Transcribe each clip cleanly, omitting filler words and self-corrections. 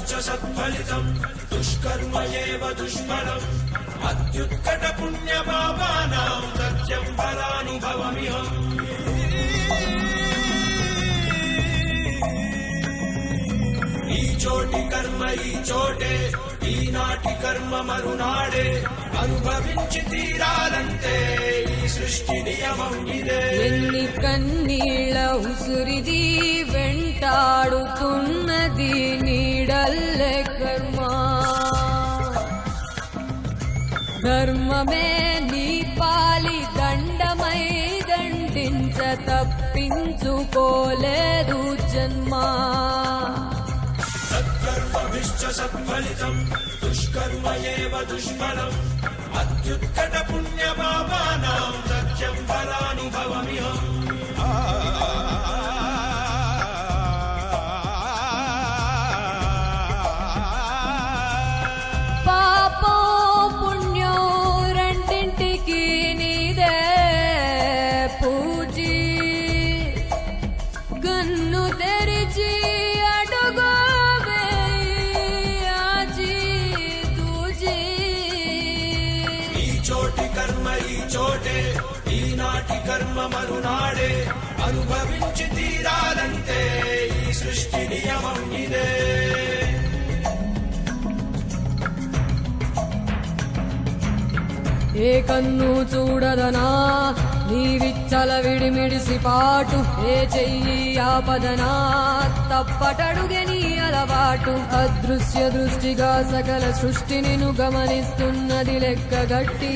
సత్ఫలితం దుష్కర్మ ఏవ దుష్ఫలం అత్యుత్కట పుణ్య పాపానాం సత్యం ఫలానుభవమిహం. ఈ చోటి కర్మ ఈ చోటే, ఈనాటి కర్మ మరునాడే, అనుభవించి తీరాలంటే ఈ సృష్టి నియమం ఇదే. ఎన్ని కన్నీళ్ళ ఉసురిది వెంటాడుతున్నది నీడల్లే కర్మ. ధర్మమే నీ పాలి దండమై దండించ తప్పించుకోలేదు జన్మ. సత్కర్మభిశ్చ సత్ఫలితం దుష్కర్మ ఏవ దుష్ఫలం అత్యుత్కట పుణ్య పాపానాం సత్యం ఫలానుభవమిహం. పాపం పుణ్యం రెండింటికి నీదే పూజీ. గన్ను తెరిచి అడుగు చోటి కర్మ ఈ చోటే, ఈనాటి కర్మ మరునాడే, అనుభవించి తీరాలంటే ఈ సృష్టి నియమం ఇదే. ఏ కన్ను చూడదనా నీ విచ్చల విడిమిడిసి పాటు, ఏ చెయ్యి ఆపదనా తప్పటడుగే నీ అలవాటు. అదృశ్య దృష్టిగా సకల సృష్టిని గమనిస్తున్నది లెక్కగట్టి.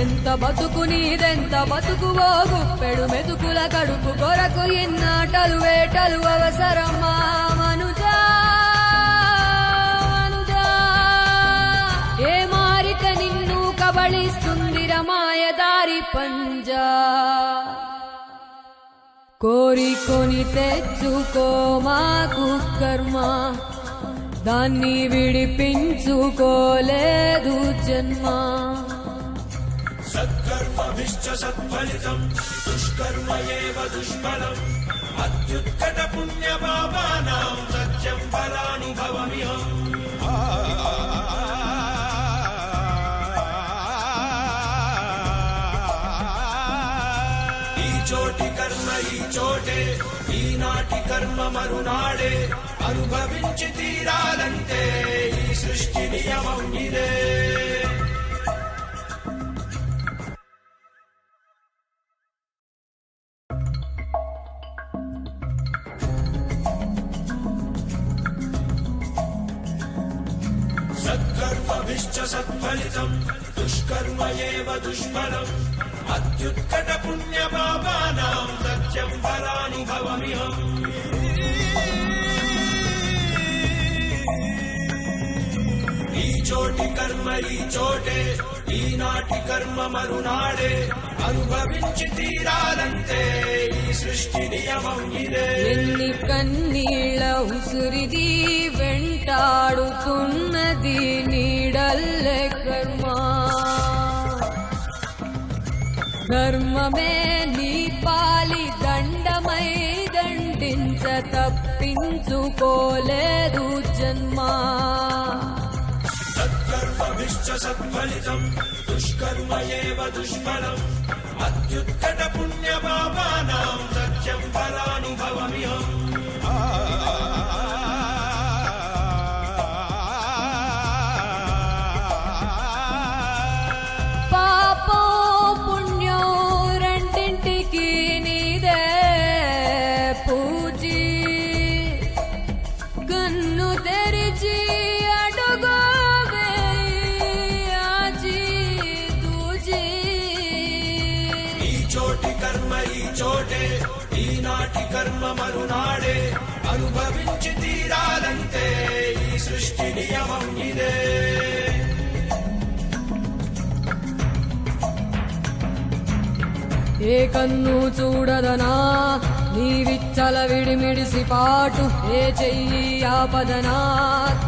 ఎంత బతుకు నీదెంత బతుకువో, గుప్పెడు మెతుకుల కడుపు కొరకు ఎన్నాటలు వేటలు అవసరమా మనుజా. ఏ మారిక నిన్ను కబళిస్తుంది రమాయదారి పంజా. కోరికొని తెచ్చుకో మాకు కర్మ, దాన్ని విడిపించుకోలేదు జన్మ. సత్కర్మభిశ్చ సత్ఫలితం దుష్కర్మ ఏవ దుష్ఫలం అత్యుత్కట పుణ్య పాపానాం సత్యం ఫలానుభవమిహం. ఈ చోటి కర్మ ఈ చోటే, ఈనాటి కర్మ మరునాడే, అనుభవించి తీరాలంటే ఈ సృష్టి నియమం ఇదే. సత్కర్మభిశ్చ సత్ఫలితం దుష్కర్మ ఏవ దుష్ఫలం అత్యుత్కట పుణ్య పాపానాం సత్యం ఫలానుభవమిహం. ఈ చోటి కర్మ ఈ చోటే, ఈనాటి కర్మ మరునాడే, అనుభవించి తీరాలంటే ఈ సృష్టి నియమం ఇదే. ఎన్ని కన్నీళ్ళ ఉసురిది వెంటాడుతున్నది నీడల్లే కర్మ. ధర్మమే నీ పాలి దండమై దండించ తప్పించుకోలేదు జన్మ. సత్కర్మభిశ్చ సత్ఫలితం దుష్కర్మ ఏవ దుష్ఫలం అత్యుత్కట పుణ్య పాపానాం సత్యం ఫలానుభవమిహం. పాపం పుణ్యం రెండింటికి నీదే పూజీ. గన్ను తెరిచి అడుగు ఈ చోటి కర్మ ఈ చోటే, ఈనాటి కర్మ మరునాడే, అనుభవించి తీరాలంటే ఈ సృష్టి నియమం ఇదే. ఏ కన్ను చూడదనా నీ విచ్చల విడిమిడిసి పాటు, ఏ చెయ్యి ఆపదనా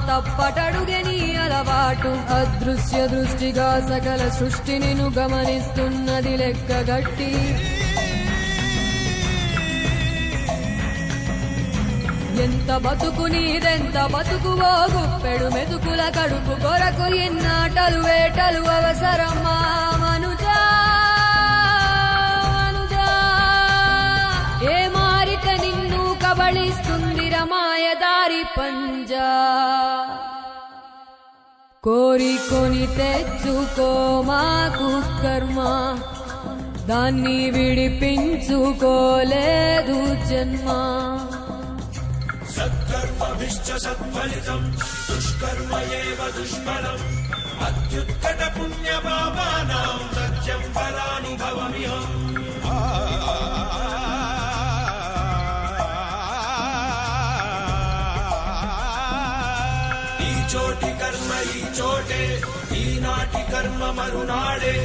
తప్పటడుగే నీ అలవాటు. అదృశ్య దృష్టిగా సకల సృష్టిని గమనిస్తున్నది లెక్కగట్టి. ఎంత బతుకు నీదెంత బతుకువో గుప్పెడు మెతుకుల కడుపు కొరకు ఇన్నాటలు వేటలు అవసరమా మనుజా మనుజా ఏ మారిక నిన్ను కబళిస్తుంది రమాయదారి పంజా కోరికొని తెచ్చుకో మాకు కర్మ దాన్ని విడిపించుకోలేదు జన్మ సత్కర్మభిశ్చ సత్ఫలితం దుష్కర్మ ఏవ దుష్ఫలం అత్యుత్కట పుణ్యపాపానాం సత్యం ఫలానుభవమిహం ఈ చోటి కర్మ ఈ చోటే ఈనాటి కర్మ మరునాడే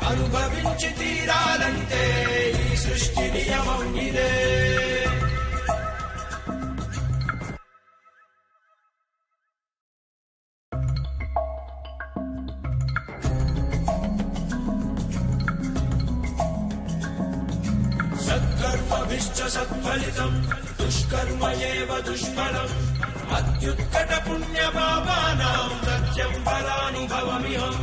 అనుభవించి తీరాలంటే ఈ సృష్టి నియమం ఇదే సత్కర్మభిశ్చ సత్ఫలితం దుష్కర్మ ఏవ దుష్ఫలం అత్యుత్కట పుణ్యపాపానాం సత్యం ఫలానుభవమిహం